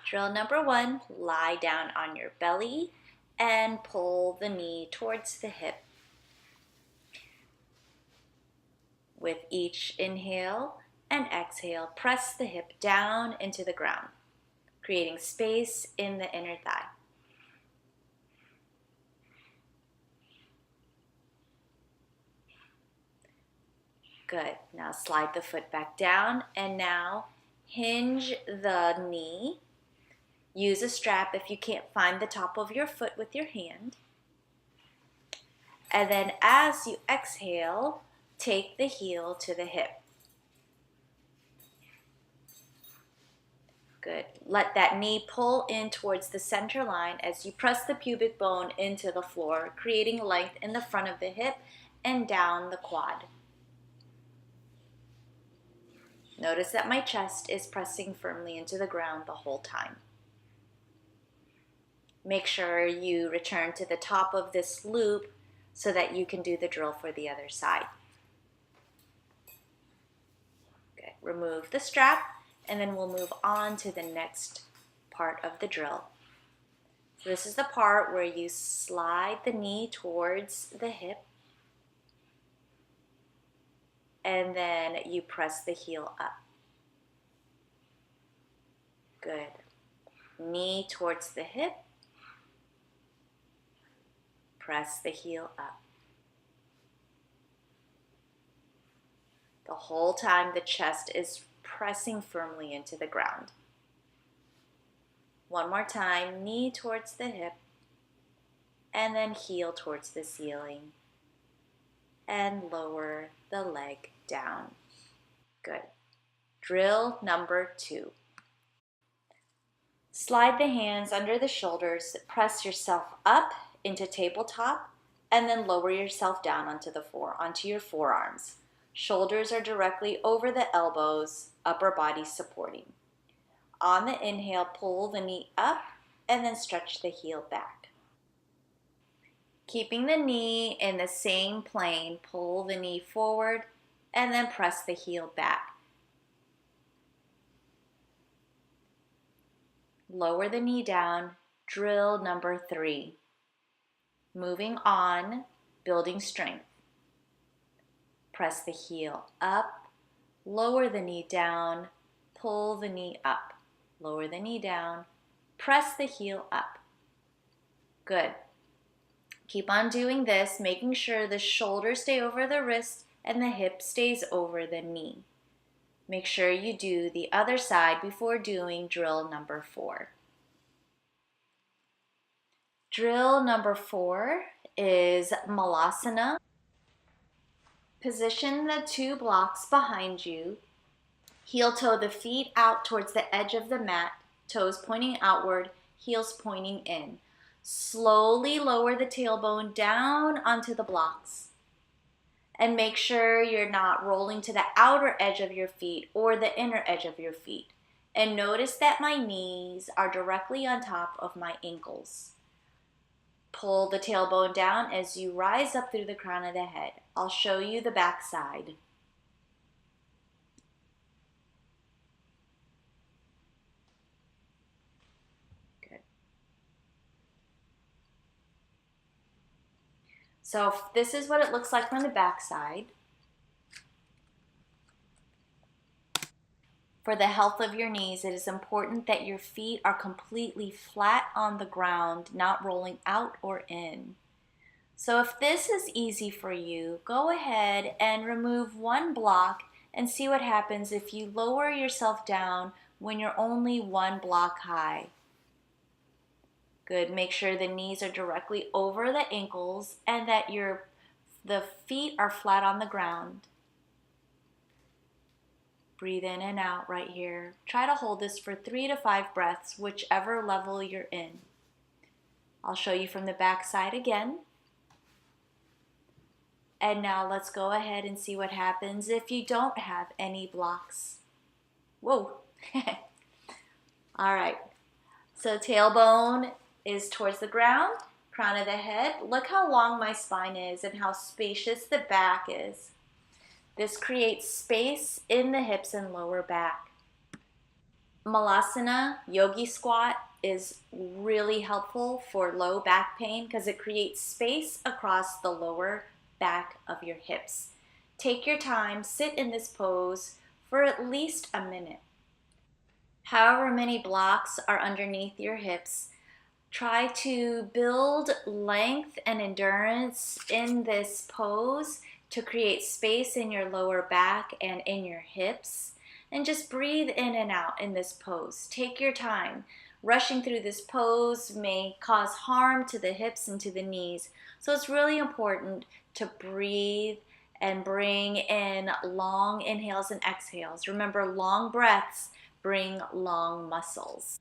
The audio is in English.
Drill number 1, lie down on your belly and pull the knee towards the hip. With each inhale and exhale, press the hip down into the ground, creating space in the inner thigh. Good. Now slide the foot back down and now hinge the knee. Use a strap if you can't find the top of your foot with your hand. And then as you exhale, take the heel to the hip. Good. Let that knee pull in towards the center line as you press the pubic bone into the floor, creating length in the front of the hip and down the quad. Notice that my chest is pressing firmly into the ground the whole time. Make sure you return to the top of this loop so that you can do the drill for the other side. Good. Remove the strap and then we'll move on to the next part of the drill. So this is the part where you slide the knee towards the hip and then you press the heel up. Good. Knee towards the hip. Press the heel up. The whole time the chest is pressing firmly into the ground. One more time, knee towards the hip, and then heel towards the ceiling, and lower the leg down. Good. Drill number 2. Slide the hands under the shoulders, press yourself up into tabletop, and then lower yourself down onto your forearms. Shoulders are directly over the elbows, upper body supporting. On the inhale, pull the knee up and then stretch the heel back. Keeping the knee in the same plane, pull the knee forward and then press the heel back. Lower the knee down. Drill number 3. Moving on, building strength. Press the heel up, lower the knee down, pull the knee up. Lower the knee down, press the heel up. Good. Keep on doing this, making sure the shoulders stay over the wrist and the hip stays over the knee. Make sure you do the other side before doing drill number 4. Drill number 4 is Malasana. Position the 2 blocks behind you. Heel toe the feet out towards the edge of the mat, toes pointing outward, heels pointing in. Slowly lower the tailbone down onto the blocks. And make sure you're not rolling to the outer edge of your feet or the inner edge of your feet. And notice that my knees are directly on top of my ankles. Pull the tailbone down as you rise up through the crown of the head. I'll show you the back side. Good. So this is what it looks like from the back side. For the health of your knees, it is important that your feet are completely flat on the ground, not rolling out or in. So if this is easy for you, go ahead and remove 1 block and see what happens if you lower yourself down when you're only 1 block high. Good. Make sure the knees are directly over the ankles and that the feet are flat on the ground. Breathe in and out right here. Try to hold this for 3 to 5 breaths, whichever level you're in. I'll show you from the back side again. And now let's go ahead and see what happens if you don't have any blocks. Whoa. All right. So tailbone is towards the ground, crown of the head. Look how long my spine is and how spacious the back is. This creates space in the hips and lower back. Malasana yogi squat is really helpful for low back pain because it creates space across the lower back of your hips. Take your time, sit in this pose for at least a minute. However many blocks are underneath your hips, try to build length and endurance in this pose to create space in your lower back and in your hips. And just breathe in and out in this pose. Take your time. Rushing through this pose may cause harm to the hips and to the knees. So it's really important to breathe and bring in long inhales and exhales. Remember, long breaths bring long muscles.